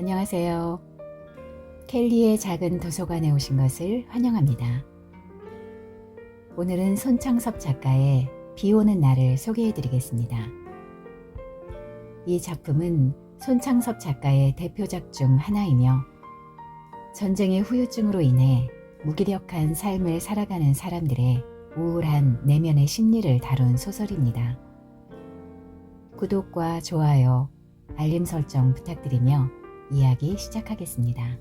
안녕하세요. 켈리의 작은 도서관에 오신 것을 환영합니다. 오늘은 손창섭 작가의 비 오는 날을 소개해 드리겠습니다. 이 작품은 손창섭 작가의 대표작 중 하나이며 전쟁의 후유증으로 인해 무기력한 삶을 살아가는 사람들의 우울한 내면의 심리를 다룬 소설입니다. 구독과 좋아요, 알림 설정 부탁드리며 이야기 시작하겠습니다.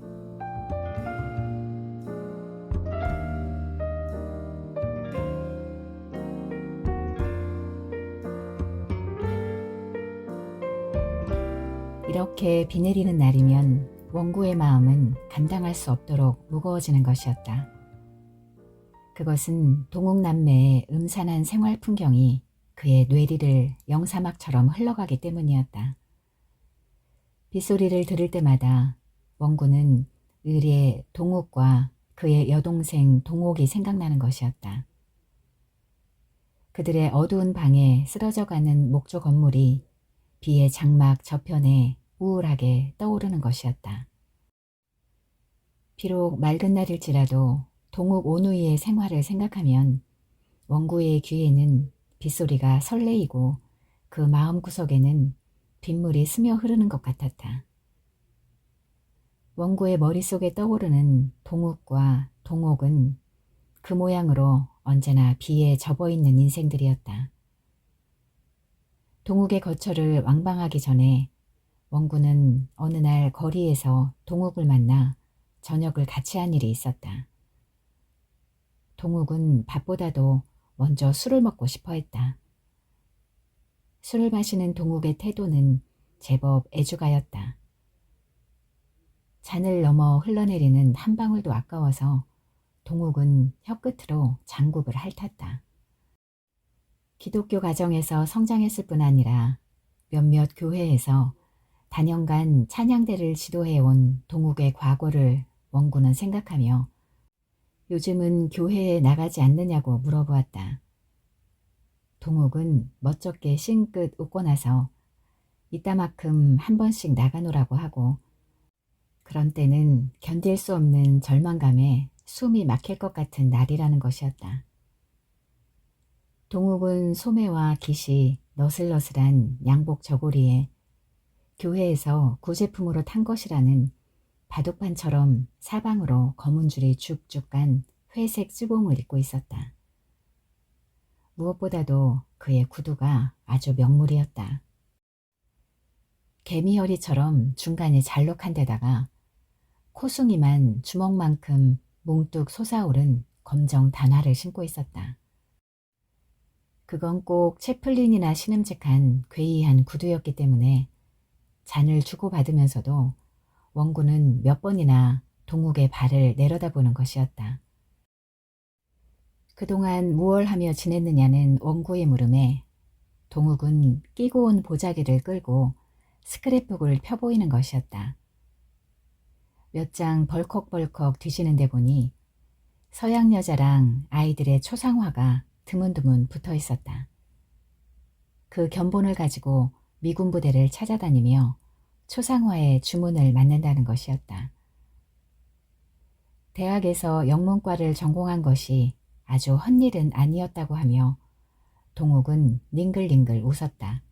이렇게 비 내리는 날이면 원구의 마음은 감당할 수 없도록 무거워지는 것이었다. 그것은 동욱남매의 음산한 생활 풍경이 그의 뇌리를 영사막처럼 흘러가기 때문이었다. 빗소리를 들을 때마다 원구는 의리의 동욱과 그의 여동생 동옥이 생각나는 것이었다. 그들의 어두운 방에 쓰러져가는 목조 건물이 비의 장막 저편에 우울하게 떠오르는 것이었다. 비록 맑은 날일지라도 동욱 오누이의 생활을 생각하면 원구의 귀에는 빗소리가 설레이고 그 마음구석에는 빗물이 스며 흐르는 것 같았다. 원구의 머릿속에 떠오르는 동욱과 동옥은 그 모양으로 언제나 비에 접어있는 인생들이었다. 동욱의 거처를 왕방하기 전에 원구는 어느 날 거리에서 동욱을 만나 저녁을 같이 한 일이 있었다. 동욱은 밥보다도 먼저 술을 먹고 싶어 했다. 술을 마시는 동욱의 태도는 제법 애주가였다. 잔을 넘어 흘러내리는 한 방울도 아까워서 동욱은 혀끝으로 장국을 핥았다. 기독교 가정에서 성장했을 뿐 아니라 몇몇 교회에서 단연간 찬양대를 지도해온 동욱의 과거를 원구는 생각하며 요즘은 교회에 나가지 않느냐고 물어보았다. 동욱은 멋쩍게 싱긋 웃고 나서 이따만큼 한 번씩 나가노라고 하고 그런 때는 견딜 수 없는 절망감에 숨이 막힐 것 같은 날이라는 것이었다. 동욱은 소매와 깃이 너슬너슬한 양복 저고리에 교회에서 구제품으로 탄 것이라는 바둑판처럼 사방으로 검은 줄이 쭉쭉 간 회색 쯔봉을 입고 있었다. 무엇보다도 그의 구두가 아주 명물이었다. 개미허리처럼 중간에 잘록한 데다가 코숭이만 주먹만큼 뭉뚝 솟아오른 검정 단화를 신고 있었다. 그건 꼭 채플린이나 신음직한 괴이한 구두였기 때문에 잔을 주고받으면서도 원구는 몇 번이나 동욱의 발을 내려다보는 것이었다. 그동안 무얼 하며 지냈느냐는 원구의 물음에 동욱은 끼고 온 보자기를 끌고 스크랩북을 펴보이는 것이었다. 몇 장 벌컥벌컥 뒤지는데 보니 서양 여자랑 아이들의 초상화가 드문드문 붙어 있었다. 그 견본을 가지고 미군 부대를 찾아다니며 초상화의 주문을 맞는다는 것이었다. 대학에서 영문과를 전공한 것이 아주 헛일은 아니었다고 하며 동욱은 닝글닝글 웃었다.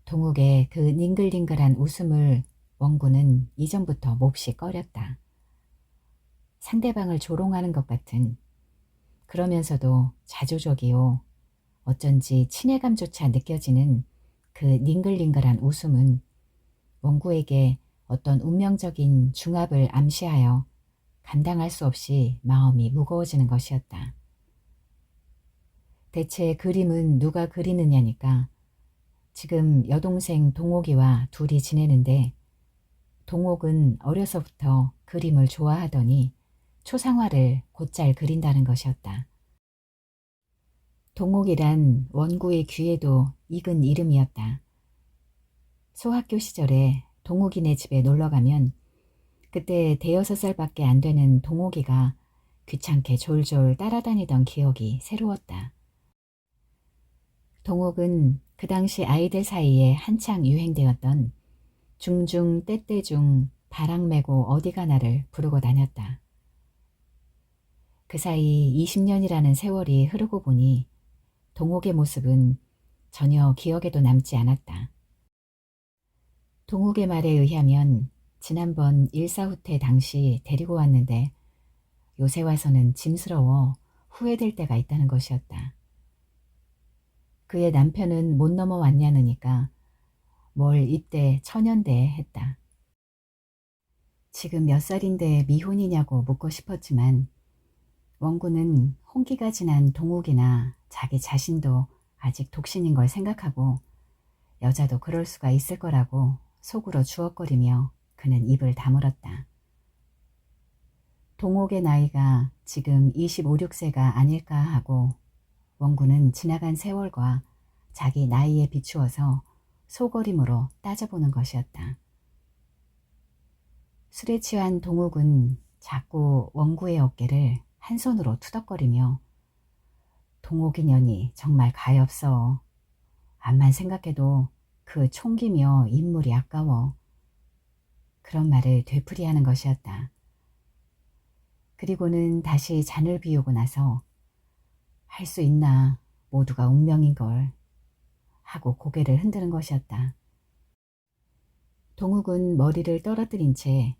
동욱의 그 닝글닝글한 웃음을 원구는 이전부터 몹시 꺼렸다. 상대방을 조롱하는 것 같은, 그러면서도 자조적이요 어쩐지 친애감조차 느껴지는 그 닝글닝글한 웃음은 원구에게 어떤 운명적인 중압을 암시하여 감당할 수 없이 마음이 무거워지는 것이었다. 대체 그림은 누가 그리느냐니까 지금 여동생 동옥이와 둘이 지내는데 동옥은 어려서부터 그림을 좋아하더니 초상화를 곧잘 그린다는 것이었다. 동옥이란 원구의 귀에도 익은 이름이었다. 소학교 시절에 동욱이네 집에 놀러가면 그때 5~6살밖에 안 되는 동욱이가 귀찮게 졸졸 따라다니던 기억이 새로웠다. 동욱은 그 당시 아이들 사이에 한창 유행되었던 중중 때때중 바람 메고 어디 가나를 부르고 다녔다. 그 사이 20년이라는 세월이 흐르고 보니 동옥의 모습은 전혀 기억에도 남지 않았다. 동욱의 말에 의하면 지난번 일사후퇴 당시 데리고 왔는데 요새 와서는 짐스러워 후회될 때가 있다는 것이었다. 그의 남편은 못 넘어왔냐느니까 뭘 입대 천연대 했다. 지금 몇 살인데 미혼이냐고 묻고 싶었지만 원구는 홍기가 지난 동욱이나 자기 자신도 아직 독신인 걸 생각하고 여자도 그럴 수가 있을 거라고 속으로 주걱거리며 그는 입을 다물었다. 동옥의 나이가 지금 25, 6세가 아닐까 하고 원구는 지나간 세월과 자기 나이에 비추어서 소거림으로 따져보는 것이었다. 술에 취한 동욱은 자꾸 원구의 어깨를 한 손으로 투덕거리며 동옥이 년이 정말 가엾어. 암만 생각해도 그 총기며 인물이 아까워. 그런 말을 되풀이하는 것이었다. 그리고는 다시 잔을 비우고 나서 할 수 있나 모두가 운명인걸 하고 고개를 흔드는 것이었다. 동욱은 머리를 떨어뜨린 채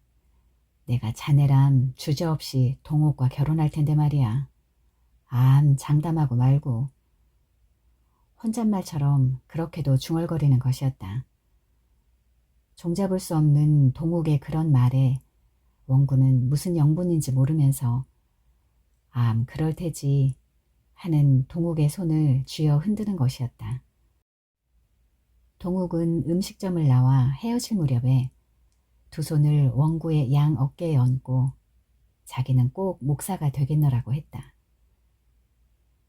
내가 자네람 주저없이 동욱과 결혼할 텐데 말이야. 암 장담하고 말고. 혼잣말처럼 그렇게도 중얼거리는 것이었다. 종잡을 수 없는 동욱의 그런 말에 원구는 무슨 영분인지 모르면서 암 그럴 테지 하는 동욱의 손을 쥐어 흔드는 것이었다. 동욱은 음식점을 나와 헤어질 무렵에 두 손을 원구의 양 어깨에 얹고 자기는 꼭 목사가 되겠노라고 했다.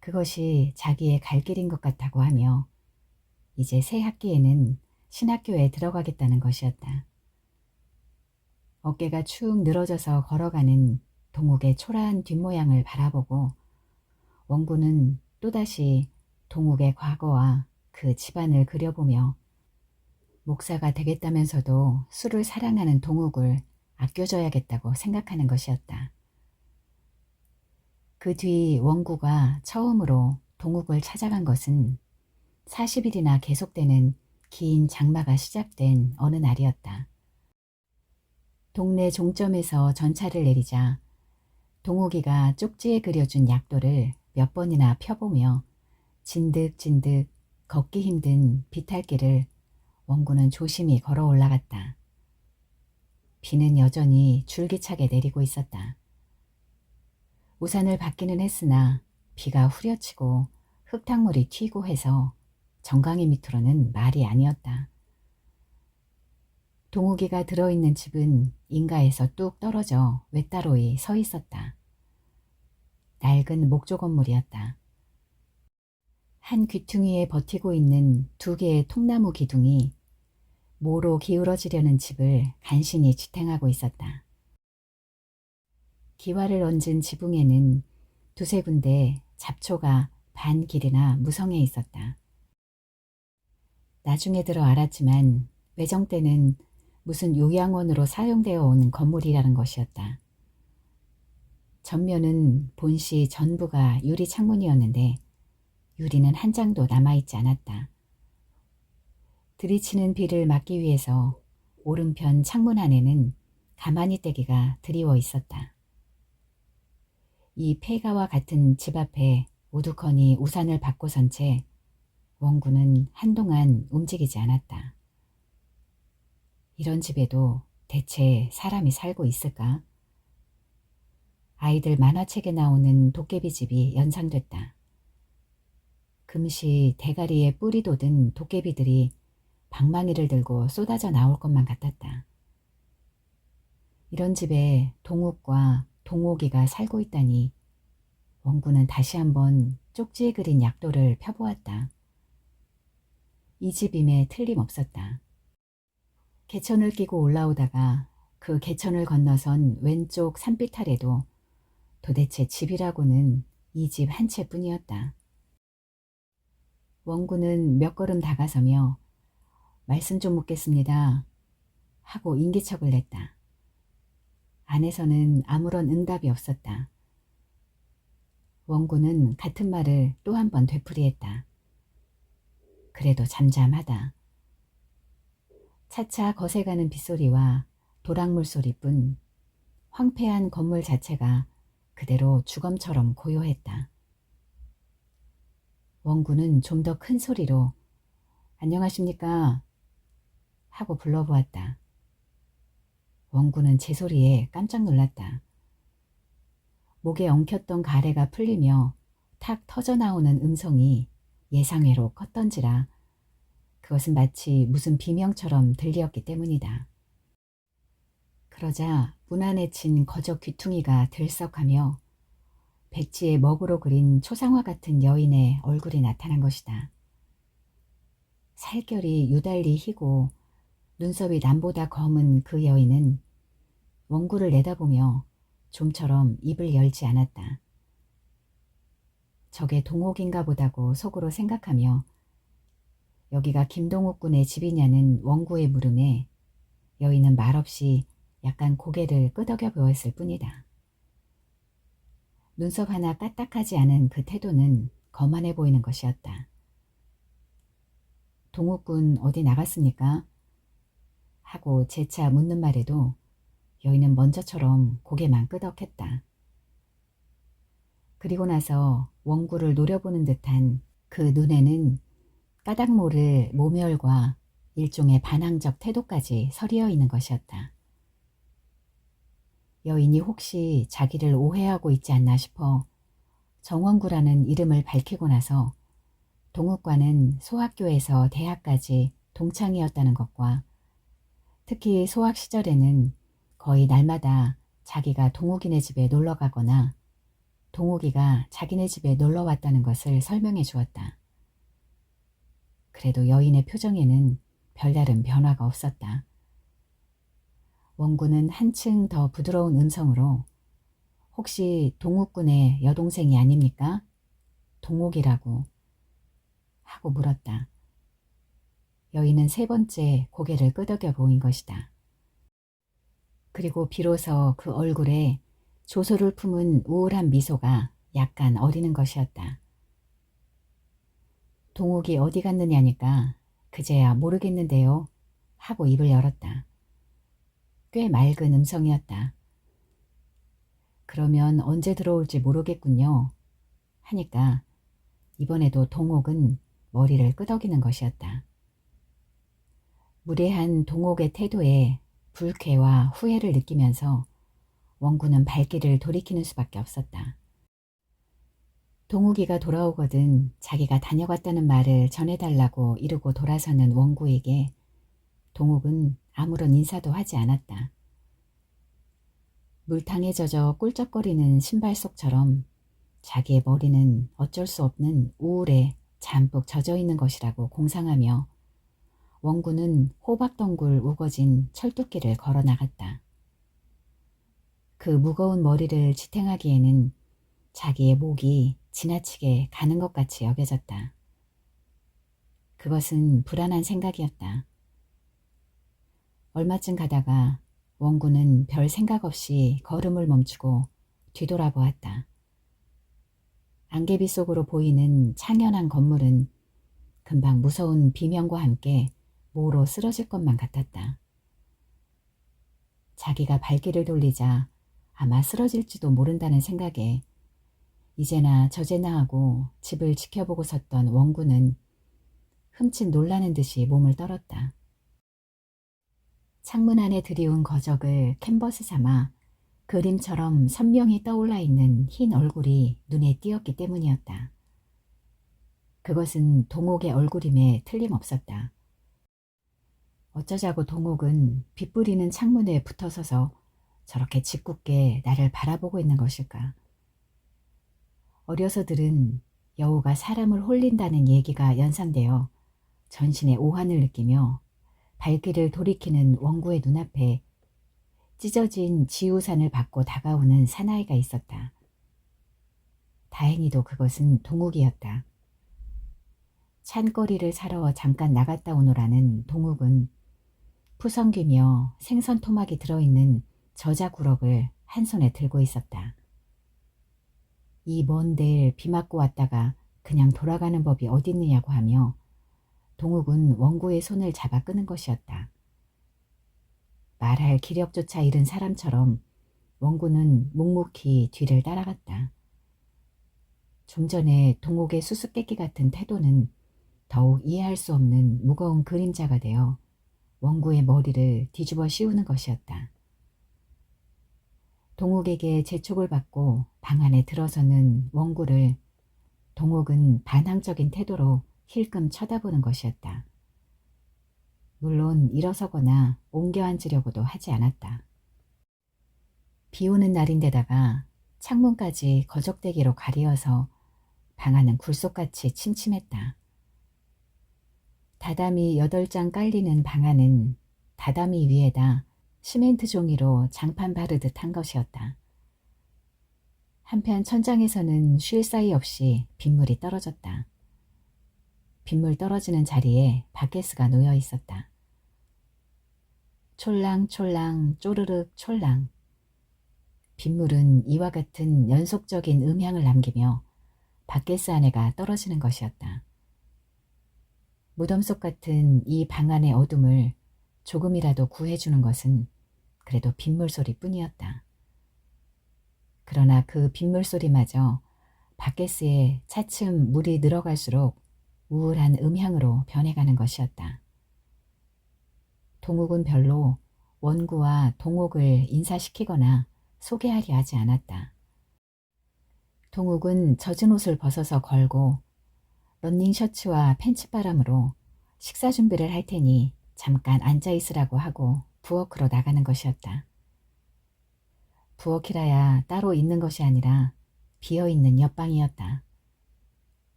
그것이 자기의 갈 길인 것 같다고 하며 이제 새 학기에는 신학교에 들어가겠다는 것이었다. 어깨가 축 늘어져서 걸어가는 동욱의 초라한 뒷모양을 바라보고 원구는 또다시 동욱의 과거와 그 집안을 그려보며 목사가 되겠다면서도 술을 사랑하는 동욱을 아껴줘야겠다고 생각하는 것이었다. 그 뒤 원구가 처음으로 동욱을 찾아간 것은 40일이나 계속되는 긴 장마가 시작된 어느 날이었다. 동네 종점에서 전차를 내리자 동욱이가 쪽지에 그려준 약도를 몇 번이나 펴보며 진득진득 걷기 힘든 비탈길을 원구는 조심히 걸어 올라갔다. 비는 여전히 줄기차게 내리고 있었다. 우산을 받기는 했으나 비가 후려치고 흙탕물이 튀고 해서 정강이 밑으로는 말이 아니었다. 동욱이가 들어있는 집은 인가에서 뚝 떨어져 외따로이 서 있었다. 낡은 목조 건물이었다. 한 귀퉁이에 버티고 있는 두 개의 통나무 기둥이 모로 기울어지려는 집을 간신히 지탱하고 있었다. 기와를 얹은 지붕에는 두세 군데 잡초가 반 길이나 무성해 있었다. 나중에 들어 알았지만 외정 때는 무슨 요양원으로 사용되어 온 건물이라는 것이었다. 전면은 본시 전부가 유리 창문이었는데 유리는 한 장도 남아있지 않았다. 들이치는 비를 막기 위해서 오른편 창문 안에는 가마니 떼기가 드리워 있었다. 이 폐가와 같은 집 앞에 우두커니 우산을 받고 선 채 원구는 한동안 움직이지 않았다. 이런 집에도 대체 사람이 살고 있을까? 아이들 만화책에 나오는 도깨비집이 연상됐다. 금시 대가리에 뿌리 돋은 도깨비들이 방망이를 들고 쏟아져 나올 것만 같았다. 이런 집에 동욱과 동옥이가 살고 있다니 원구는 다시 한번 쪽지에 그린 약도를 펴보았다. 이 집임에 틀림없었다. 개천을 끼고 올라오다가 그 개천을 건너선 왼쪽 산빛 아래도 도대체 집이라고는 이 집 한 채뿐이었다. 원구는 몇 걸음 다가서며 말씀 좀 묻겠습니다. 하고 인기척을 냈다. 안에서는 아무런 응답이 없었다. 원구는 같은 말을 또 한 번 되풀이했다. 그래도 잠잠하다. 차차 거세가는 빗소리와 도랑물 소리뿐 황폐한 건물 자체가 그대로 주검처럼 고요했다. 원구는 좀 더 큰 소리로 안녕하십니까 하고 불러보았다. 원구는 제 소리에 깜짝 놀랐다. 목에 엉켰던 가래가 풀리며 탁 터져나오는 음성이 예상외로 컸던지라 그것은 마치 무슨 비명처럼 들리었기 때문이다. 그러자 문 안에 친 거적 귀퉁이가 들썩하며 백지에 먹으로 그린 초상화 같은 여인의 얼굴이 나타난 것이다. 살결이 유달리 희고 눈썹이 남보다 검은 그 여인은 원구를 내다보며 좀처럼 입을 열지 않았다. 저게 동옥인가 보다고 속으로 생각하며 여기가 김동욱 군의 집이냐는 원구의 물음에 여인은 말없이 약간 고개를 끄덕여 보였을 뿐이다. 눈썹 하나 까딱하지 않은 그 태도는 거만해 보이는 것이었다. 동욱 군 어디 나갔습니까? 하고 재차 묻는 말에도 여인은 먼저처럼 고개만 끄덕했다. 그리고 나서 원구를 노려보는 듯한 그 눈에는 까닭 모를 모멸과 일종의 반항적 태도까지 서리어 있는 것이었다. 여인이 혹시 자기를 오해하고 있지 않나 싶어 정원구라는 이름을 밝히고 나서 동욱과는 소학교에서 대학까지 동창이었다는 것과 특히 소학 시절에는 거의 날마다 자기가 동욱이네 집에 놀러 가거나 동욱이가 자기네 집에 놀러 왔다는 것을 설명해 주었다. 그래도 여인의 표정에는 별다른 변화가 없었다. 원구는 한층 더 부드러운 음성으로 혹시 동욱군의 여동생이 아닙니까? 동욱이라고 하고 물었다. 여인은 세 번째 고개를 끄덕여 보인 것이다. 그리고 비로소 그 얼굴에 조소를 품은 우울한 미소가 약간 어리는 것이었다. 동욱이 어디 갔느냐니까 그제야 모르겠는데요 하고 입을 열었다. 꽤 맑은 음성이었다. 그러면 언제 들어올지 모르겠군요 하니까 이번에도 동욱은 머리를 끄덕이는 것이었다. 무례한 동욱의 태도에 불쾌와 후회를 느끼면서 원구는 발길을 돌이키는 수밖에 없었다. 동욱이가 돌아오거든 자기가 다녀갔다는 말을 전해달라고 이르고 돌아서는 원구에게 동욱은 아무런 인사도 하지 않았다. 물탕에 젖어 꿀쩍거리는 신발 속처럼 자기의 머리는 어쩔 수 없는 우울에 잠뿍 젖어있는 것이라고 공상하며 원구는 호박덩굴 우거진 철뚝길을 걸어 나갔다. 그 무거운 머리를 지탱하기에는 자기의 목이 지나치게 가는 것 같이 여겨졌다. 그것은 불안한 생각이었다. 얼마쯤 가다가 원구는 별 생각 없이 걸음을 멈추고 뒤돌아보았다. 안개비 속으로 보이는 창연한 건물은 금방 무서운 비명과 함께 모로 쓰러질 것만 같았다. 자기가 발길을 돌리자 아마 쓰러질지도 모른다는 생각에 이제나 저제나 하고 집을 지켜보고 섰던 원구는 흠칫 놀라는 듯이 몸을 떨었다. 창문 안에 들이운 거적을 캔버스 삼아 그림처럼 선명히 떠올라 있는 흰 얼굴이 눈에 띄었기 때문이었다. 그것은 동옥의 얼굴임에 틀림없었다. 어쩌자고 동옥은 빛 뿌리는 창문에 붙어서서 저렇게 짓궂게 나를 바라보고 있는 것일까. 어려서 들은 여우가 사람을 홀린다는 얘기가 연상되어 전신에 오한을 느끼며 발길을 돌이키는 원구의 눈앞에 찢어진 지우산을 받고 다가오는 사나이가 있었다. 다행히도 그것은 동욱이었다. 찬거리를 사러 잠깐 나갔다 오노라는 동욱은 푸성귀며 생선 토막이 들어있는 저자구럭을 한 손에 들고 있었다. 이 먼 데일 비 맞고 왔다가 그냥 돌아가는 법이 어딨느냐고 하며 동욱은 원구의 손을 잡아 끄는 것이었다. 말할 기력조차 잃은 사람처럼 원구는 묵묵히 뒤를 따라갔다. 좀 전에 동욱의 수수께끼 같은 태도는 더욱 이해할 수 없는 무거운 그림자가 되어 원구의 머리를 뒤집어 씌우는 것이었다. 동욱에게 재촉을 받고 방 안에 들어서는 원구를 동욱은 반항적인 태도로 힐끔 쳐다보는 것이었다. 물론 일어서거나 옮겨 앉으려고도 하지 않았다. 비 오는 날인데다가 창문까지 거적대기로 가리어서 방 안은 굴속같이 침침했다. 다다미 8장 깔리는 방 안은 다다미 위에다 시멘트 종이로 장판 바르듯 한 것이었다. 한편 천장에서는 쉴 사이 없이 빗물이 떨어졌다. 빗물 떨어지는 자리에 바켓스가 놓여 있었다. 촐랑촐랑 쪼르륵 촐랑. 빗물은 이와 같은 연속적인 음향을 남기며 바켓스 안에가 떨어지는 것이었다. 무덤 속 같은 이 방 안의 어둠을 조금이라도 구해주는 것은 그래도 빗물 소리뿐이었다. 그러나 그 빗물 소리마저 바켓스에 차츰 물이 늘어갈수록 우울한 음향으로 변해가는 것이었다. 동욱은 별로 원구와 동욱을 인사시키거나 소개하려 하지 않았다. 동욱은 젖은 옷을 벗어서 걸고 런닝 셔츠와 팬츠바람으로 식사 준비를 할 테니 잠깐 앉아있으라고 하고 부엌으로 나가는 것이었다. 부엌이라야 따로 있는 것이 아니라 비어있는 옆방이었다.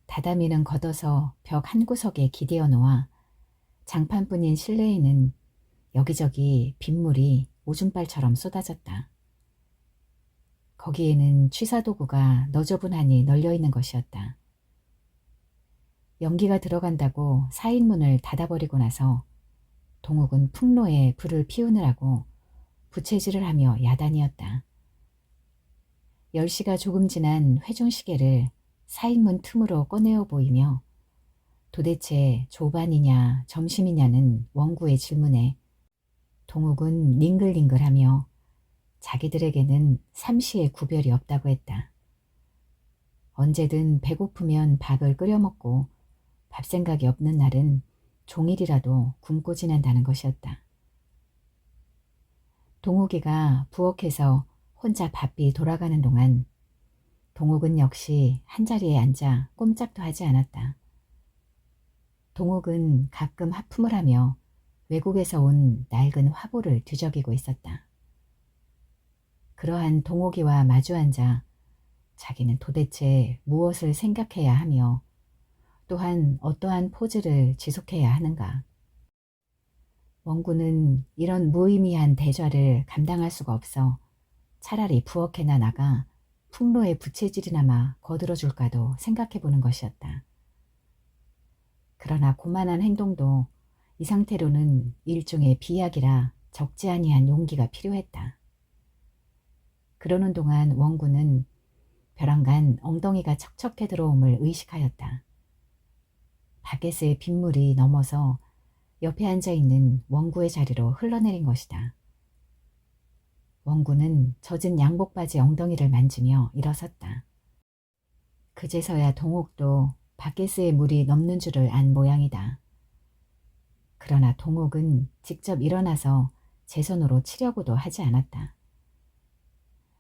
다다미는 걷어서 벽 한 구석에 기대어 놓아 장판뿐인 실내에는 여기저기 빗물이 오줌발처럼 쏟아졌다. 거기에는 취사도구가 너저분하니 널려있는 것이었다. 연기가 들어간다고 사인문을 닫아버리고 나서 동욱은 풍로에 불을 피우느라고 부채질을 하며 야단이었다. 10시가 조금 지난 회중시계를 사인문 틈으로 꺼내어 보이며 도대체 조반이냐 점심이냐는 원구의 질문에 동욱은 링글링글하며 자기들에게는 삼시의 구별이 없다고 했다. 언제든 배고프면 밥을 끓여 먹고 밥 생각이 없는 날은 종일이라도 굶고 지낸다는 것이었다. 동욱이가 부엌에서 혼자 바삐 돌아가는 동안 동욱은 역시 한자리에 앉아 꼼짝도 하지 않았다. 동욱은 가끔 하품을 하며 외국에서 온 낡은 화보를 뒤적이고 있었다. 그러한 동욱이와 마주 앉아 자기는 도대체 무엇을 생각해야 하며 또한 어떠한 포즈를 지속해야 하는가. 원구는 이런 무의미한 대좌를 감당할 수가 없어 차라리 부엌에나 나가 풍로의 부채질이나마 거들어줄까도 생각해보는 것이었다. 그러나 고만한 행동도 이 상태로는 일종의 비약이라 적지 아니한 용기가 필요했다. 그러는 동안 원구는 벼랑간 엉덩이가 척척해 들어옴을 의식하였다. 바켓의 빗물이 넘어서 옆에 앉아있는 원구의 자리로 흘러내린 것이다. 원구는 젖은 양복바지 엉덩이를 만지며 일어섰다. 그제서야 동욱도 바켓의 물이 넘는 줄을 안 모양이다. 그러나 동욱은 직접 일어나서 제 손으로 치려고도 하지 않았다.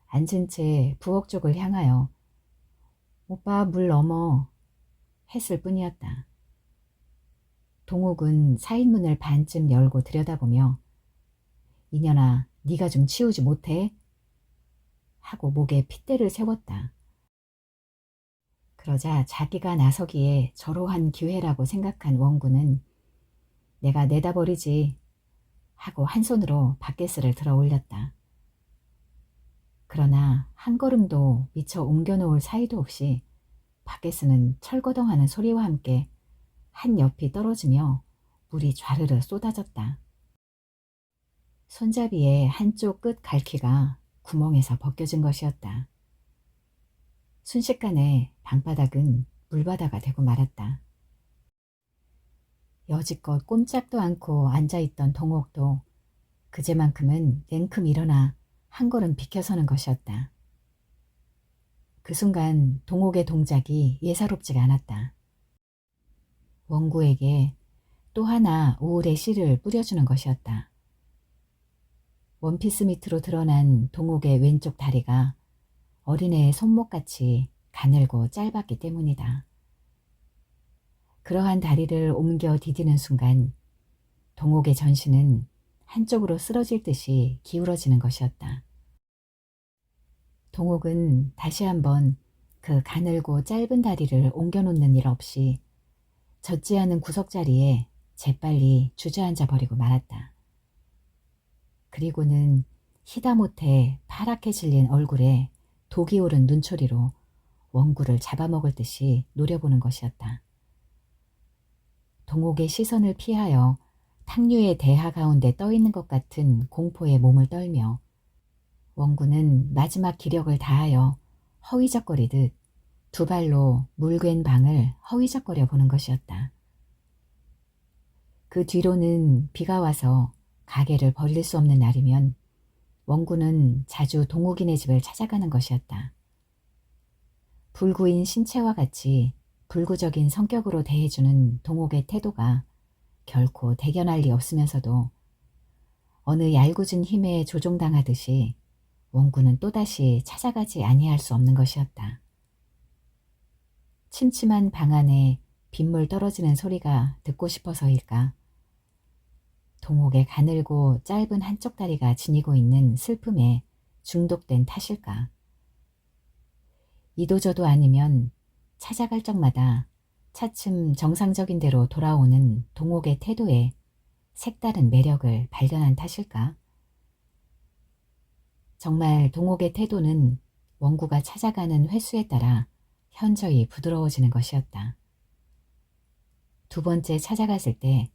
앉은 채 부엌 쪽을 향하여 오빠 물 넘어 했을 뿐이었다. 동욱은 사인문을 반쯤 열고 들여다보며 이년아 네가 좀 치우지 못해? 하고 목에 핏대를 세웠다. 그러자 자기가 나서기에 저로한 기회라고 생각한 원구는 내가 내다버리지 하고 한 손으로 바켓을 들어 올렸다. 그러나 한 걸음도 미처 옮겨놓을 사이도 없이 바켓은 철거덩하는 소리와 함께 한 옆이 떨어지며 물이 좌르르 쏟아졌다. 손잡이의 한쪽 끝 갈퀴가 구멍에서 벗겨진 것이었다. 순식간에 방바닥은 물바다가 되고 말았다. 여지껏 꼼짝도 않고 앉아있던 동옥도 그제만큼은 냉큼 일어나 한 걸음 비켜서는 것이었다. 그 순간 동옥의 동작이 예사롭지가 않았다. 원구에게 또 하나 우울의 씨를 뿌려주는 것이었다. 원피스 밑으로 드러난 동옥의 왼쪽 다리가 어린애의 손목같이 가늘고 짧았기 때문이다. 그러한 다리를 옮겨 디디는 순간 동옥의 전신은 한쪽으로 쓰러질 듯이 기울어지는 것이었다. 동옥은 다시 한번 그 가늘고 짧은 다리를 옮겨놓는 일 없이 젖지 않은 구석자리에 재빨리 주저앉아 버리고 말았다. 그리고는 희다못해 파랗게 질린 얼굴에 독이 오른 눈초리로 원구를 잡아먹을 듯이 노려보는 것이었다. 동옥의 시선을 피하여 탕류의 대하 가운데 떠있는 것 같은 공포에 몸을 떨며 원구는 마지막 기력을 다하여 허위적거리듯 두 발로 물괭 방을 허위적거려 보는 것이었다. 그 뒤로는 비가 와서 가게를 벌릴 수 없는 날이면 원구는 자주 동욱이네 집을 찾아가는 것이었다. 불구인 신체와 같이 불구적인 성격으로 대해주는 동욱의 태도가 결코 대견할 리 없으면서도 어느 얄궂은 힘에 조종당하듯이 원구는 또다시 찾아가지 아니할 수 없는 것이었다. 침침한 방 안에 빗물 떨어지는 소리가 듣고 싶어서일까? 동옥의 가늘고 짧은 한쪽 다리가 지니고 있는 슬픔에 중독된 탓일까? 이도저도 아니면 찾아갈 적마다 차츰 정상적인 대로 돌아오는 동옥의 태도에 색다른 매력을 발견한 탓일까? 정말 동옥의 태도는 원구가 찾아가는 횟수에 따라 현저히 부드러워지는 것이었다. 두 번째 찾아갔을 때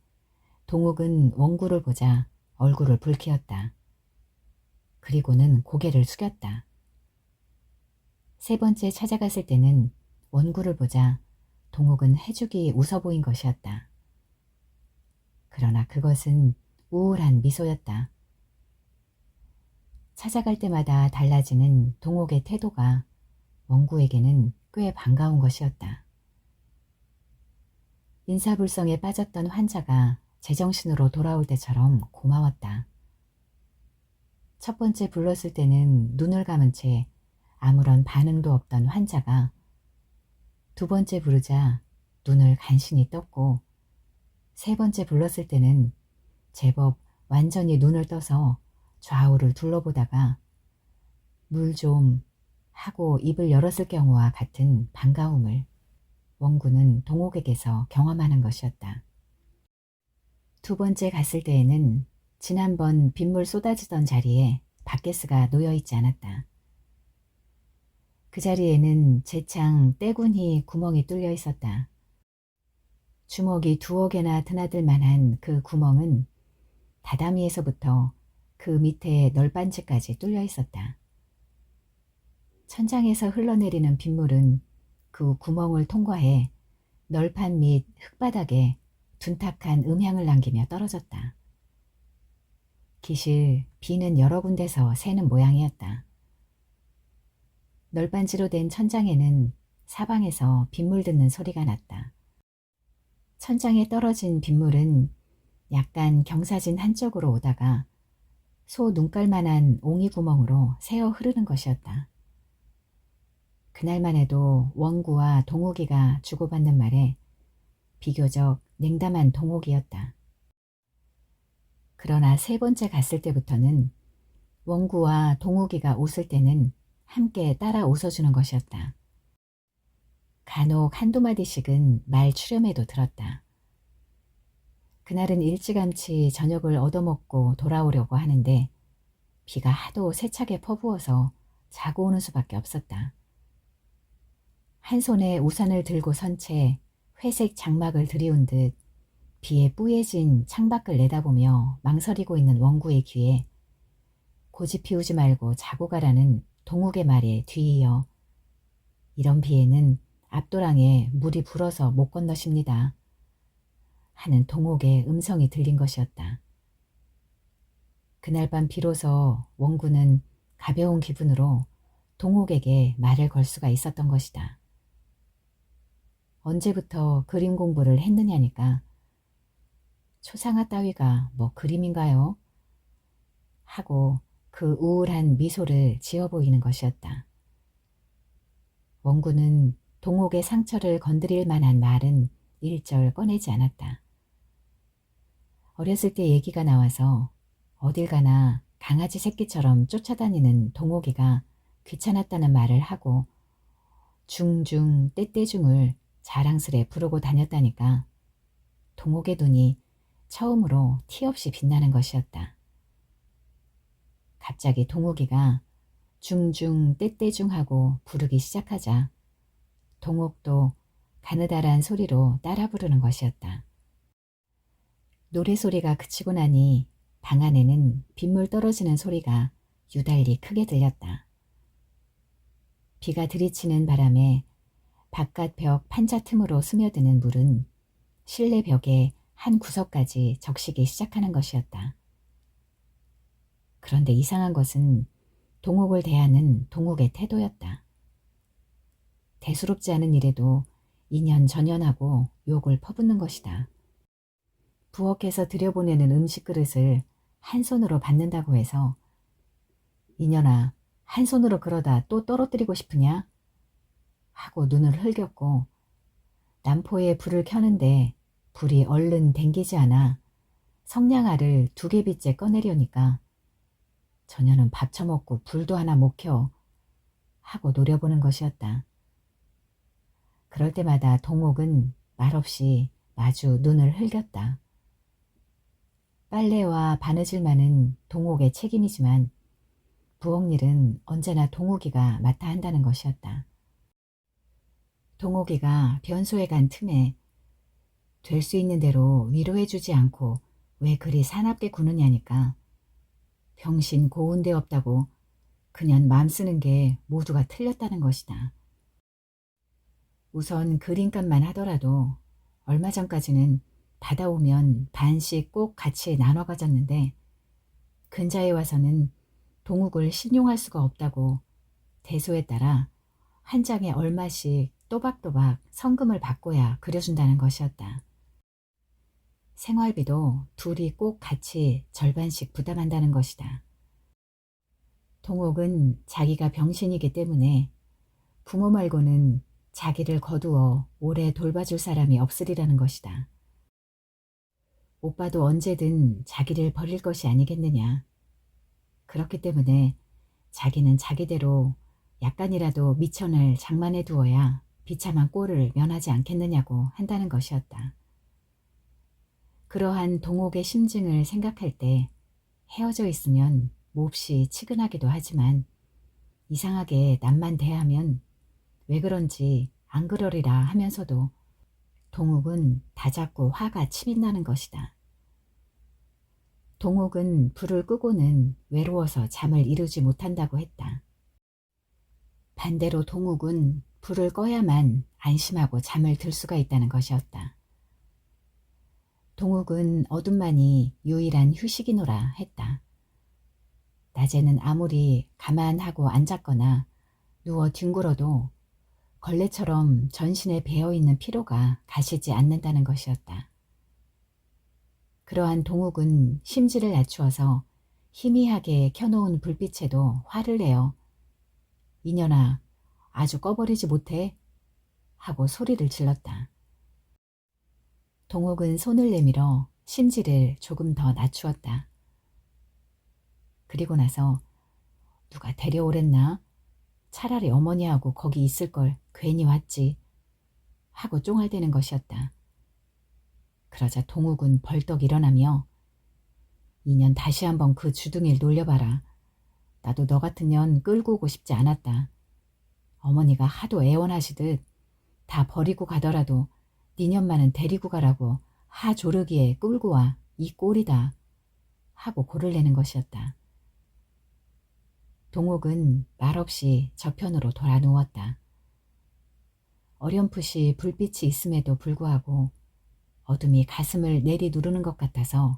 동욱은 원구를 보자 얼굴을 붉히었다. 그리고는 고개를 숙였다. 세 번째 찾아갔을 때는 원구를 보자 동욱은 해죽이 웃어 보인 것이었다. 그러나 그것은 우울한 미소였다. 찾아갈 때마다 달라지는 동욱의 태도가 원구에게는 꽤 반가운 것이었다. 인사불성에 빠졌던 환자가 제정신으로 돌아올 때처럼 고마웠다. 첫 번째 불렀을 때는 눈을 감은 채 아무런 반응도 없던 환자가 두 번째 부르자 눈을 간신히 떴고 세 번째 불렀을 때는 제법 완전히 눈을 떠서 좌우를 둘러보다가 물 좀 하고 입을 열었을 경우와 같은 반가움을 원구는 동옥에게서 경험하는 것이었다. 두 번째 갔을 때에는 지난번 빗물 쏟아지던 자리에 바게스가 놓여있지 않았다. 그 자리에는 재창 떼군이 구멍이 뚫려 있었다. 주먹이 두어 개나 드나들 만한 그 구멍은 다다미에서부터 그 밑에 널빤지까지 뚫려 있었다. 천장에서 흘러내리는 빗물은 그 구멍을 통과해 널판 및 흙바닥에 둔탁한 음향을 남기며 떨어졌다. 기실 비는 여러 군데서 새는 모양이었다. 널빤지로 된 천장에는 사방에서 빗물 듣는 소리가 났다. 천장에 떨어진 빗물은 약간 경사진 한쪽으로 오다가 소 눈깔만한 옹이 구멍으로 새어 흐르는 것이었다. 그날만 해도 원구와 동욱이가 주고받는 말에 비교적 냉담한 동욱이었다. 그러나 세 번째 갔을 때부터는 원구와 동욱이가 웃을 때는 함께 따라 웃어주는 것이었다. 간혹 한두 마디씩은 말 추렴에도 들었다. 그날은 일찌감치 저녁을 얻어먹고 돌아오려고 하는데 비가 하도 세차게 퍼부어서 자고 오는 수밖에 없었다. 한 손에 우산을 들고 선 채 회색 장막을 들이운 듯 비에 뿌얘진 창밖을 내다보며 망설이고 있는 원구의 귀에 고집 피우지 말고 자고 가라는 동욱의 말에 뒤이어 이런 비에는 앞도랑에 물이 불어서 못 건너십니다 하는 동욱의 음성이 들린 것이었다. 그날 밤 비로소 원구는 가벼운 기분으로 동욱에게 말을 걸 수가 있었던 것이다. 언제부터 그림 공부를 했느냐니까 초상화 따위가 뭐 그림인가요? 하고 그 우울한 미소를 지어 보이는 것이었다. 원구는 동욱의 상처를 건드릴 만한 말은 일절 꺼내지 않았다. 어렸을 때 얘기가 나와서 어딜 가나 강아지 새끼처럼 쫓아다니는 동욱이가 귀찮았다는 말을 하고 중중 떼떼중을 자랑스레 부르고 다녔다니까 동욱의 눈이 처음으로 티 없이 빛나는 것이었다. 갑자기 동욱이가 중중 떼떼중 하고 부르기 시작하자 동욱도 가느다란 소리로 따라 부르는 것이었다. 노래소리가 그치고 나니 방 안에는 빗물 떨어지는 소리가 유달리 크게 들렸다. 비가 들이치는 바람에 바깥 벽 판자 틈으로 스며드는 물은 실내 벽의 한 구석까지 적시기 시작하는 것이었다. 그런데 이상한 것은 동욱을 대하는 동욱의 태도였다. 대수롭지 않은 일에도 이년저년하고 욕을 퍼붓는 것이다. 부엌에서 들여보내는 음식 그릇을 한 손으로 받는다고 해서 이년아 한 손으로 그러다 또 떨어뜨리고 싶으냐? 하고 눈을 흘겼고 남포에 불을 켜는데 불이 얼른 댕기지 않아 성냥알을 2개비째 꺼내려니까 저녀는 밥 처먹고 불도 하나 못 켜 하고 노려보는 것이었다. 그럴 때마다 동욱은 말없이 마주 눈을 흘겼다. 빨래와 바느질만은 동욱의 책임이지만 부엌일은 언제나 동욱이가 맡아 한다는 것이었다. 동욱이가 변소에 간 틈에 될 수 있는 대로 위로해주지 않고 왜 그리 사납게 구느냐니까 병신 고운 데 없다고 그냥 맘 쓰는 게 모두가 틀렸다는 것이다. 우선 그림값만 하더라도 얼마 전까지는 받아오면 반씩 꼭 같이 나눠 가졌는데 근자에 와서는 동욱을 신용할 수가 없다고 대소에 따라 한 장에 얼마씩 또박또박 성금을 받고야 그려준다는 것이었다. 생활비도 둘이 꼭 같이 절반씩 부담한다는 것이다. 동욱은 자기가 병신이기 때문에 부모 말고는 자기를 거두어 오래 돌봐줄 사람이 없으리라는 것이다. 오빠도 언제든 자기를 버릴 것이 아니겠느냐. 그렇기 때문에 자기는 자기대로 약간이라도 미천을 장만해 두어야 비참한 꼴을 면하지 않겠느냐고 한다는 것이었다. 그러한 동욱의 심증을 생각할 때 헤어져 있으면 몹시 치근하기도 하지만 이상하게 남만 대하면 왜 그런지 안 그러리라 하면서도 동욱은 다잡고 화가 치민나는 것이다. 동욱은 불을 끄고는 외로워서 잠을 이루지 못한다고 했다. 반대로 동욱은 불을 꺼야만 안심하고 잠을 들 수가 있다는 것이었다. 동욱은 어둠만이 유일한 휴식이노라 했다. 낮에는 아무리 가만하고 앉았거나 누워 뒹굴어도 걸레처럼 전신에 배어있는 피로가 가시지 않는다는 것이었다. 그러한 동욱은 심지를 낮추어서 희미하게 켜놓은 불빛에도 화를 내어 이년아 아주 꺼버리지 못해? 하고 소리를 질렀다. 동욱은 손을 내밀어 심지를 조금 더 낮추었다. 그리고 나서 누가 데려오랬나? 차라리 어머니하고 거기 있을 걸 괜히 왔지 하고 쫑알대는 것이었다. 그러자 동욱은 벌떡 일어나며 이년 다시 한번 그 주둥이를 놀려봐라. 나도 너 같은 년 끌고 오고 싶지 않았다. 어머니가 하도 애원하시듯 다 버리고 가더라도 네 년만은 데리고 가라고 하 조르기에 끌고 와, 이 꼴이다 하고 골을 내는 것이었다. 동욱은 말없이 저편으로 돌아 누웠다. 어렴풋이 불빛이 있음에도 불구하고 어둠이 가슴을 내리 누르는 것 같아서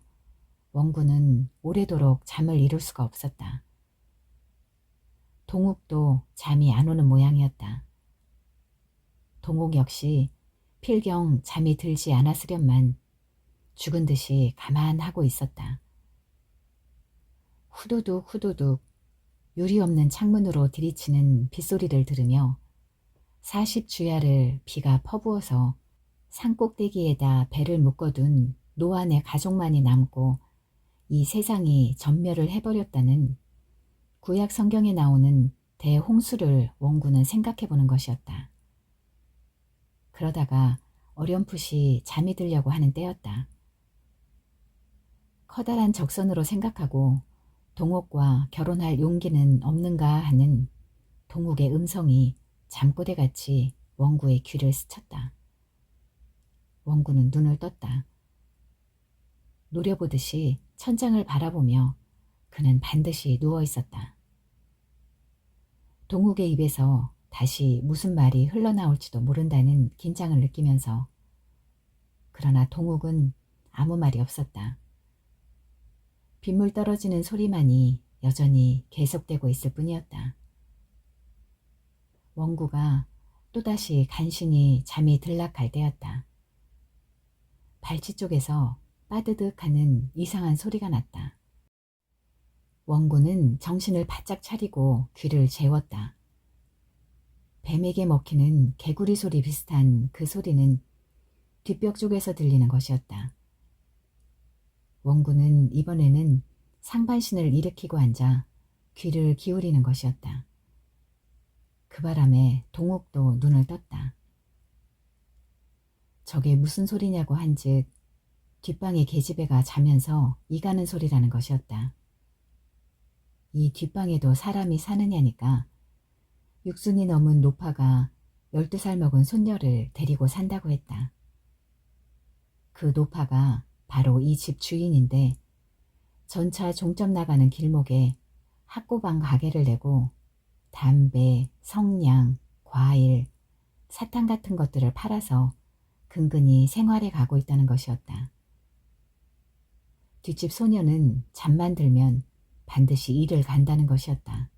원구는 오래도록 잠을 이룰 수가 없었다. 동욱도 잠이 안 오는 모양이었다. 동욱 역시 필경 잠이 들지 않았으련만 죽은 듯이 가만하고 있었다. 후두둑 후두둑 유리 없는 창문으로 들이치는 빗소리를 들으며 40주야를 비가 퍼부어서 산꼭대기에다 배를 묶어둔 노안의 가족만이 남고 이 세상이 전멸을 해버렸다는 구약 성경에 나오는 대홍수를 원구는 생각해보는 것이었다. 그러다가 어렴풋이 잠이 들려고 하는 때였다. 커다란 적선으로 생각하고 동욱과 결혼할 용기는 없는가 하는 동욱의 음성이 잠꼬대같이 원구의 귀를 스쳤다. 원구는 눈을 떴다. 노려보듯이 천장을 바라보며 그는 반드시 누워있었다. 동욱의 입에서 다시 무슨 말이 흘러나올지도 모른다는 긴장을 느끼면서 그러나 동욱은 아무 말이 없었다. 빗물 떨어지는 소리만이 여전히 계속되고 있을 뿐이었다. 원구가 또다시 간신히 잠이 들락할 때였다. 발치 쪽에서 빠드득하는 이상한 소리가 났다. 원구는 정신을 바짝 차리고 귀를 재웠다. 뱀에게 먹히는 개구리 소리 비슷한 그 소리는 뒷벽 쪽에서 들리는 것이었다. 원구는 이번에는 상반신을 일으키고 앉아 귀를 기울이는 것이었다. 그 바람에 동욱도 눈을 떴다. 저게 무슨 소리냐고 한즉 뒷방의 계집애가 자면서 이가는 소리라는 것이었다. 이 뒷방에도 사람이 사느냐니까 육순이 넘은 노파가 12살 먹은 손녀를 데리고 산다고 했다. 그 노파가 바로 이 집 주인인데 전차 종점 나가는 길목에 학고방 가게를 내고 담배, 성냥, 과일, 사탕 같은 것들을 팔아서 근근히 생활해 가고 있다는 것이었다. 뒷집 소녀는 잠만 들면 반드시 일을 간다는 것이었다.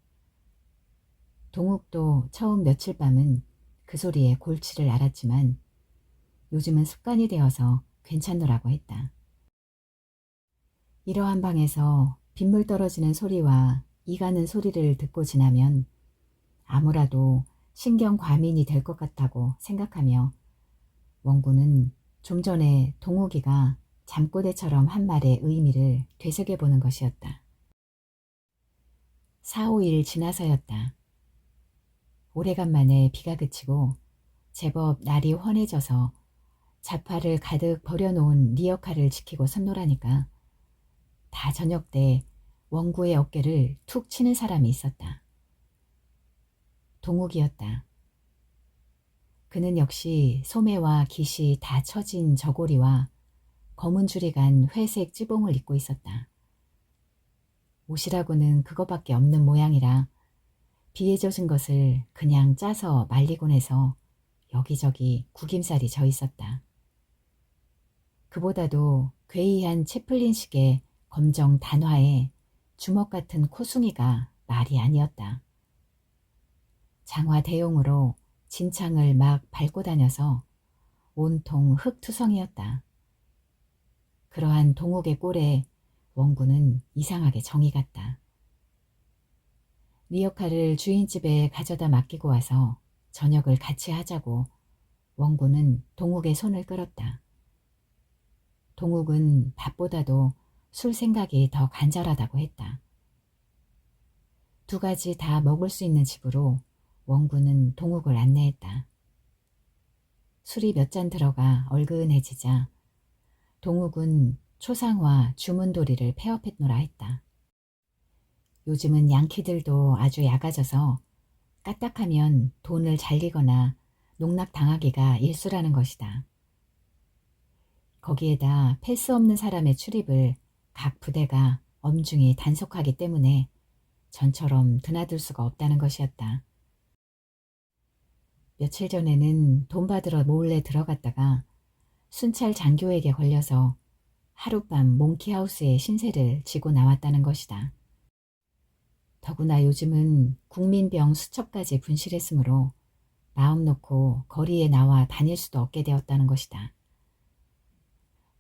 동욱도 처음 며칠 밤은 그 소리에 골치를 앓았지만 요즘은 습관이 되어서 괜찮노라고 했다. 이러한 방에서 빗물 떨어지는 소리와 이가는 소리를 듣고 지나면 아무라도 신경 과민이 될 것 같다고 생각하며 원구는 좀 전에 동욱이가 잠꼬대처럼 한 말의 의미를 되새겨보는 것이었다. 4, 5일 지나서였다. 오래간만에 비가 그치고 제법 날이 환해져서 자파를 가득 버려놓은 리어카를 지키고 섰노라니까 다 저녁 때 원구의 어깨를 툭 치는 사람이 있었다. 동욱이었다. 그는 역시 소매와 깃이 다 처진 저고리와 검은 줄이 간 회색 찌봉을 입고 있었다. 옷이라고는 그거밖에 없는 모양이라 비에 젖은 것을 그냥 짜서 말리곤 해서 여기저기 구김살이 져 있었다. 그보다도 괴이한 채플린식의 검정 단화에 주먹 같은 코숭이가 말이 아니었다. 장화 대용으로 진창을 막 밟고 다녀서 온통 흙투성이었다. 그러한 동욱의 꼴에 원구는 이상하게 정이 갔다. 리어카를 주인집에 가져다 맡기고 와서 저녁을 같이 하자고 원구는 동욱의 손을 끌었다. 동욱은 밥보다도 술 생각이 더 간절하다고 했다. 두 가지 다 먹을 수 있는 집으로 원구는 동욱을 안내했다. 술이 몇 잔 들어가 얼큰해지자 동욱은 초상화 주문돌이를 폐업했노라 했다. 요즘은 양키들도 아주 약아져서 까딱하면 돈을 잘리거나 농락당하기가 일수라는 것이다. 거기에다 패스 없는 사람의 출입을 각 부대가 엄중히 단속하기 때문에 전처럼 드나들 수가 없다는 것이었다. 며칠 전에는 돈 받으러 몰래 들어갔다가 순찰 장교에게 걸려서 하룻밤 몽키하우스의 신세를 지고 나왔다는 것이다. 더구나 요즘은 국민병 수첩까지 분실했으므로 마음 놓고 거리에 나와 다닐 수도 없게 되었다는 것이다.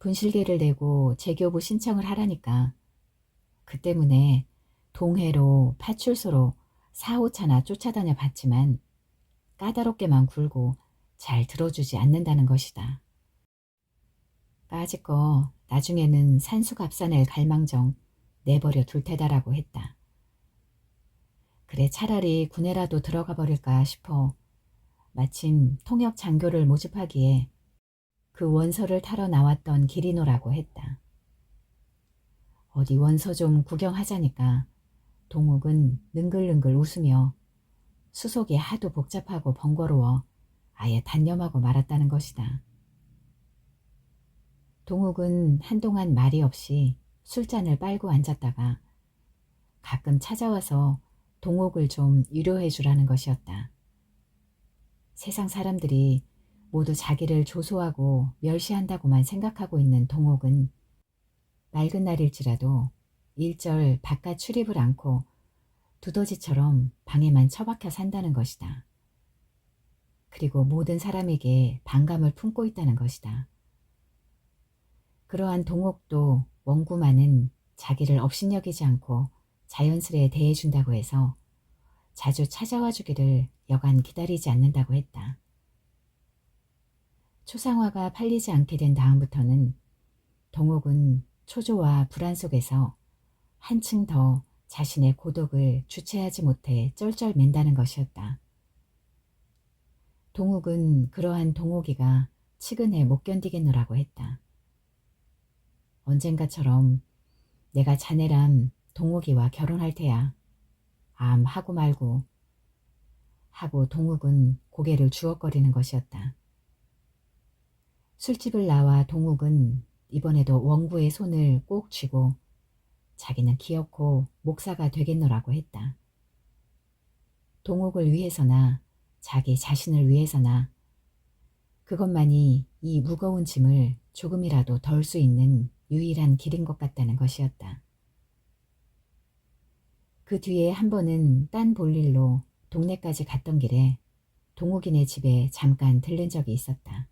분실계를 내고 재교부 신청을 하라니까 그 때문에 동해로 파출소로 4~5차나 쫓아다녀 봤지만 까다롭게만 굴고 잘 들어주지 않는다는 것이다. 까짓 거 나중에는 산수갑산을 갈망정 내버려 둘 테다라고 했다. 그래 차라리 군에라도 들어가 버릴까 싶어 마침 통역 장교를 모집하기에 그 원서를 타러 나왔던 기리노라고 했다. 어디 원서 좀 구경하자니까 동욱은 능글능글 웃으며 수속이 하도 복잡하고 번거로워 아예 단념하고 말았다는 것이다. 동욱은 한동안 말이 없이 술잔을 빨고 앉았다가 가끔 찾아와서 동욱을 좀 위로해 주라는 것이었다. 세상 사람들이 모두 자기를 조소하고 멸시한다고만 생각하고 있는 동욱은 맑은 날일지라도 일절 바깥 출입을 않고 두더지처럼 방에만 처박혀 산다는 것이다. 그리고 모든 사람에게 반감을 품고 있다는 것이다. 그러한 동욱도 원구만은 자기를 업신여기지 않고 자연스레 대해준다고 해서 자주 찾아와 주기를 여간 기다리지 않는다고 했다. 초상화가 팔리지 않게 된 다음부터는 동욱은 초조와 불안 속에서 한층 더 자신의 고독을 주체하지 못해 쩔쩔맨다는 것이었다. 동욱은 그러한 동욱이가 치근해 못 견디겠노라고 했다. 언젠가처럼 내가 자네랑 동욱이와 결혼할 테야. 암 하고 말고 하고 동욱은 고개를 주걱거리는 것이었다. 술집을 나와 동욱은 이번에도 원구의 손을 꼭 쥐고 자기는 기어코 목사가 되겠노라고 했다. 동욱을 위해서나 자기 자신을 위해서나 그것만이 이 무거운 짐을 조금이라도 덜 수 있는 유일한 길인 것 같다는 것이었다. 그 뒤에 한 번은 딴 볼일로 동네까지 갔던 길에 동욱이네 집에 잠깐 들른 적이 있었다.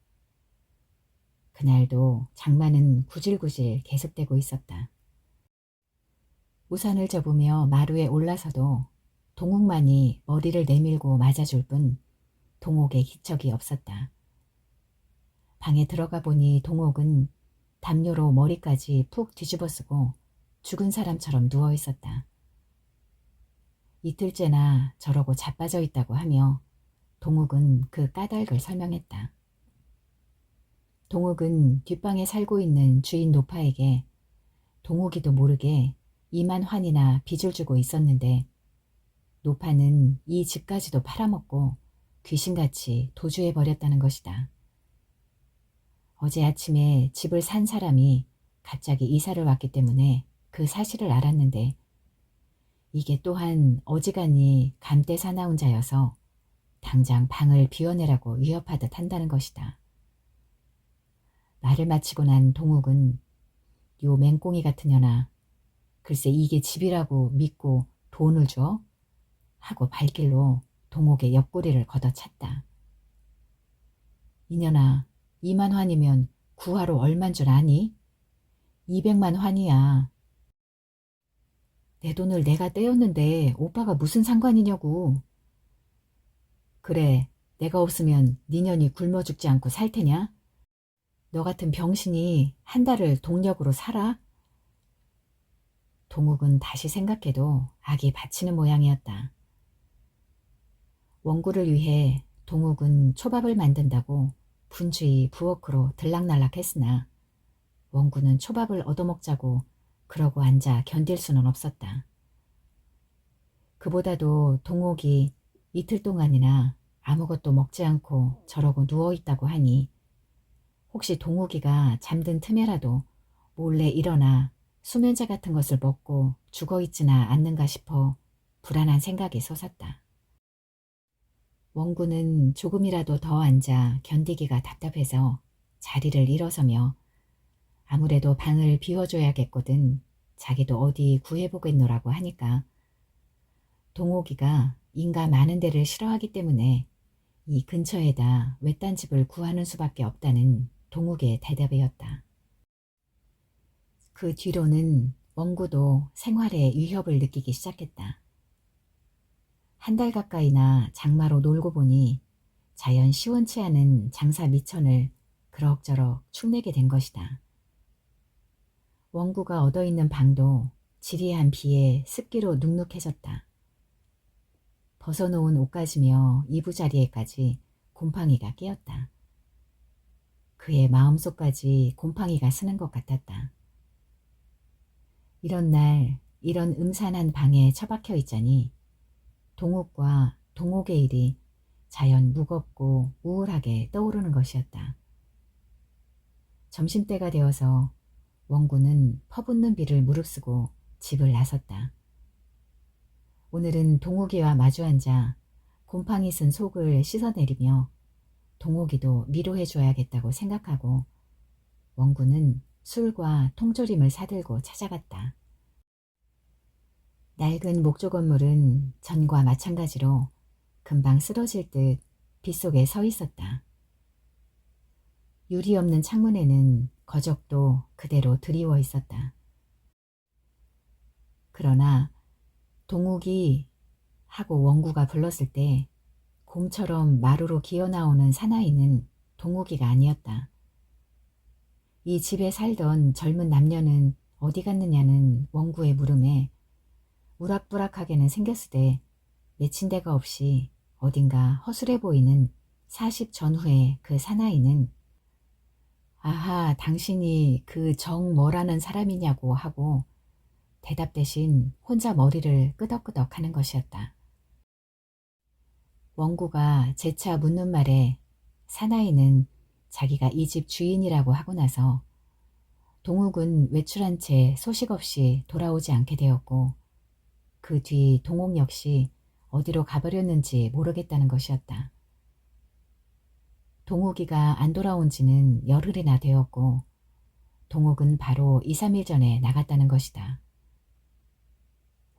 그날도 장마는 구질구질 계속되고 있었다. 우산을 접으며 마루에 올라서도 동욱만이 머리를 내밀고 맞아줄 뿐 동욱의 기척이 없었다. 방에 들어가 보니 동욱은 담요로 머리까지 푹 뒤집어쓰고 죽은 사람처럼 누워 있었다. 이틀째나 저러고 자빠져 있다고 하며 동욱은 그 까닭을 설명했다. 동욱은 뒷방에 살고 있는 주인 노파에게 동욱이도 모르게 2만 환이나 빚을 주고 있었는데 노파는 이 집까지도 팔아먹고 귀신같이 도주해버렸다는 것이다. 어제 아침에 집을 산 사람이 갑자기 이사를 왔기 때문에 그 사실을 알았는데 이게 또한 어지간히 감대 사나운 자여서 당장 방을 비워내라고 위협하듯 한다는 것이다. 말을 마치고 난 동욱은 요 맹꽁이 같은 년아 글쎄 이게 집이라고 믿고 돈을 줘? 하고 발길로 동욱의 옆구리를 걷어찼다. 이년아 2만 환이면 구하로 얼만 줄 아니? 200만 환이야. 내 돈을 내가 떼었는데 오빠가 무슨 상관이냐고. 그래 내가 없으면 니년이 굶어 죽지 않고 살 테냐? 너 같은 병신이 한 달을 동력으로 살아? 동욱은 다시 생각해도 악이 받치는 모양이었다. 원구를 위해 동욱은 초밥을 만든다고 분주히 부엌으로 들락날락했으나 원구는 초밥을 얻어먹자고 그러고 앉아 견딜 수는 없었다. 그보다도 동욱이 이틀 동안이나 아무것도 먹지 않고 저러고 누워있다고 하니 혹시 동욱이가 잠든 틈에라도 몰래 일어나 수면제 같은 것을 먹고 죽어있지나 않는가 싶어 불안한 생각이 솟았다. 원구는 조금이라도 더 앉아 견디기가 답답해서 자리를 일어서며 아무래도 방을 비워줘야겠거든 자기도 어디 구해보겠노라고 하니까 동욱이가 인가 많은 데를 싫어하기 때문에 이 근처에다 외딴 집을 구하는 수밖에 없다는 동욱의 대답이었다. 그 뒤로는 원구도 생활에 위협을 느끼기 시작했다. 한 달 가까이나 장마로 놀고 보니 자연 시원치 않은 장사 미천을 그럭저럭 축내게 된 것이다. 원구가 얻어있는 방도 지리한 비에 습기로 눅눅해졌다. 벗어놓은 옷가지며 이부자리에까지 곰팡이가 끼었다. 그의 마음속까지 곰팡이가 쓰는 것 같았다. 이런 날 이런 음산한 방에 처박혀 있자니 동욱과 동욱의 일이 자연 무겁고 우울하게 떠오르는 것이었다. 점심때가 되어서 원구는 퍼붓는 비를 무릅쓰고 집을 나섰다. 오늘은 동욱이와 마주 앉아 곰팡이 쓴 속을 씻어내리며 동욱이도 위로해줘야겠다고 생각하고 원구는 술과 통조림을 사들고 찾아갔다. 낡은 목조 건물은 전과 마찬가지로 금방 쓰러질 듯 빗속에 서 있었다. 유리 없는 창문에는 거적도 그대로 드리워 있었다. 그러나 동욱이 하고 원구가 불렀을 때 곰처럼 마루로 기어나오는 사나이는 동욱이가 아니었다. 이 집에 살던 젊은 남녀는 어디 갔느냐는 원구의 물음에 우락부락하게는 생겼으되 맺힌 데가 없이 어딘가 허술해 보이는 40 전후의 그 사나이는 아하 당신이 그 정 뭐라는 사람이냐고 하고 대답 대신 혼자 머리를 끄덕끄덕 하는 것이었다. 원구가 재차 묻는 말에 사나이는 자기가 이 집 주인이라고 하고 나서 동욱은 외출한 채 소식 없이 돌아오지 않게 되었고 그 뒤 동욱 역시 어디로 가버렸는지 모르겠다는 것이었다. 동욱이가 안 돌아온 지는 열흘이나 되었고 동욱은 바로 2, 3일 전에 나갔다는 것이다.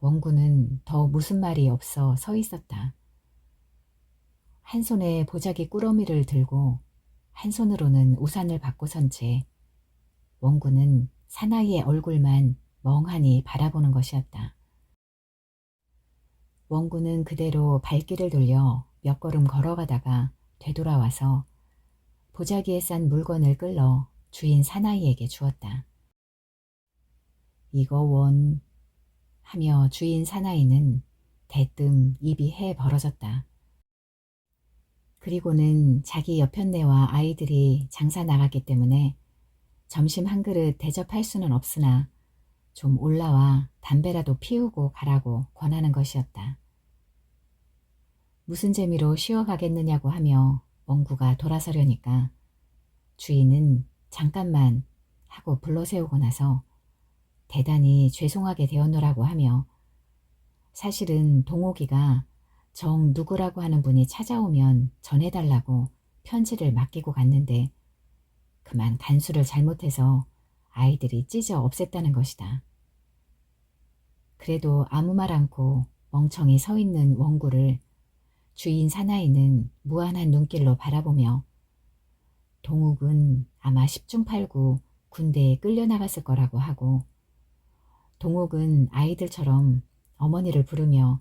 원구는 더 무슨 말이 없어 서 있었다. 한 손에 보자기 꾸러미를 들고 한 손으로는 우산을 받고 선 채 원구는 사나이의 얼굴만 멍하니 바라보는 것이었다. 원구는 그대로 발길을 돌려 몇 걸음 걸어가다가 되돌아와서 보자기에 싼 물건을 끌러 주인 사나이에게 주었다. 이거 원 하며 주인 사나이는 대뜸 입이 해 벌어졌다. 그리고는 자기 여편네와 아이들이 장사 나갔기 때문에 점심 한 그릇 대접할 수는 없으나 좀 올라와 담배라도 피우고 가라고 권하는 것이었다. 무슨 재미로 쉬어가겠느냐고 하며 원구가 돌아서려니까 주인은 잠깐만 하고 불러세우고 나서 대단히 죄송하게 되었노라고 하며 사실은 동욱이가 정 누구라고 하는 분이 찾아오면 전해달라고 편지를 맡기고 갔는데 그만 간수를 잘못해서 아이들이 찢어 없앴다는 것이다. 그래도 아무 말 않고 멍청이 서 있는 원구를 주인 사나이는 무한한 눈길로 바라보며 동욱은 아마 10중 8구 군대에 끌려나갔을 거라고 하고 동욱은 아이들처럼 어머니를 부르며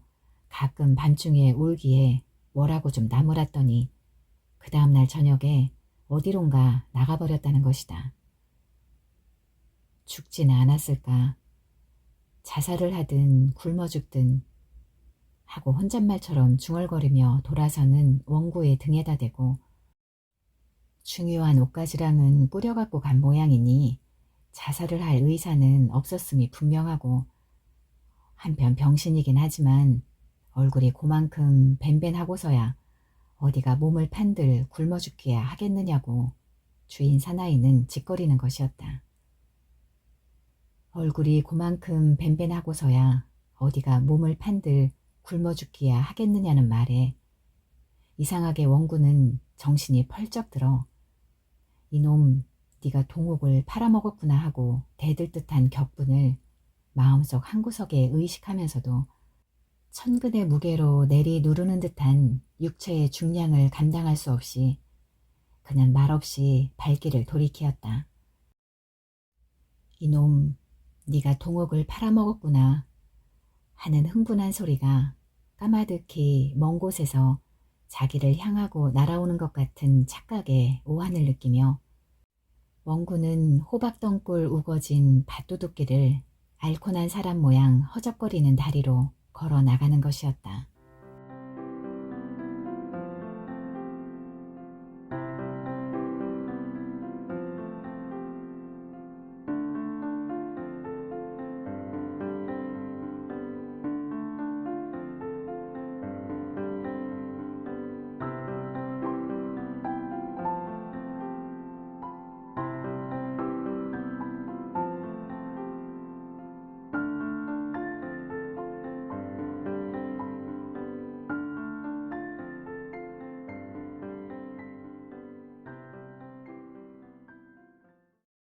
가끔 밤중에 울기에 뭐라고 좀 나무랐더니 그 다음날 저녁에 어디론가 나가버렸다는 것이다. 죽지는 않았을까? 자살을 하든 굶어 죽든 하고 혼잣말처럼 중얼거리며 돌아서는 원구의 등에다 대고 중요한 옷가지랑은 꾸려갖고 간 모양이니 자살을 할 의사는 없었음이 분명하고 한편 병신이긴 하지만 얼굴이 고만큼 벤벤하고서야 어디가 몸을 판들 굶어 죽기야 하겠느냐고 주인 사나이는 짓거리는 것이었다. 얼굴이 그만큼 벤벤하고서야 어디가 몸을 판들 굶어 죽기야 하겠느냐는 말에 이상하게 원군은 정신이 펄쩍 들어 이놈 네가 동옥을 팔아먹었구나 하고 대들 듯한 격분을 마음속 한구석에 의식하면서도 천근의 무게로 내리 누르는 듯한 육체의 중량을 감당할 수 없이 그냥 말없이 발길을 돌이키었다. 이놈 네가 동옥을 팔아먹었구나 하는 흥분한 소리가 까마득히 먼 곳에서 자기를 향하고 날아오는 것 같은 착각에 오한을 느끼며 원군은 호박덩굴 우거진 밭도둑길을 앓고 난 사람 모양 허적거리는 다리로 걸어 나가는 것이었다.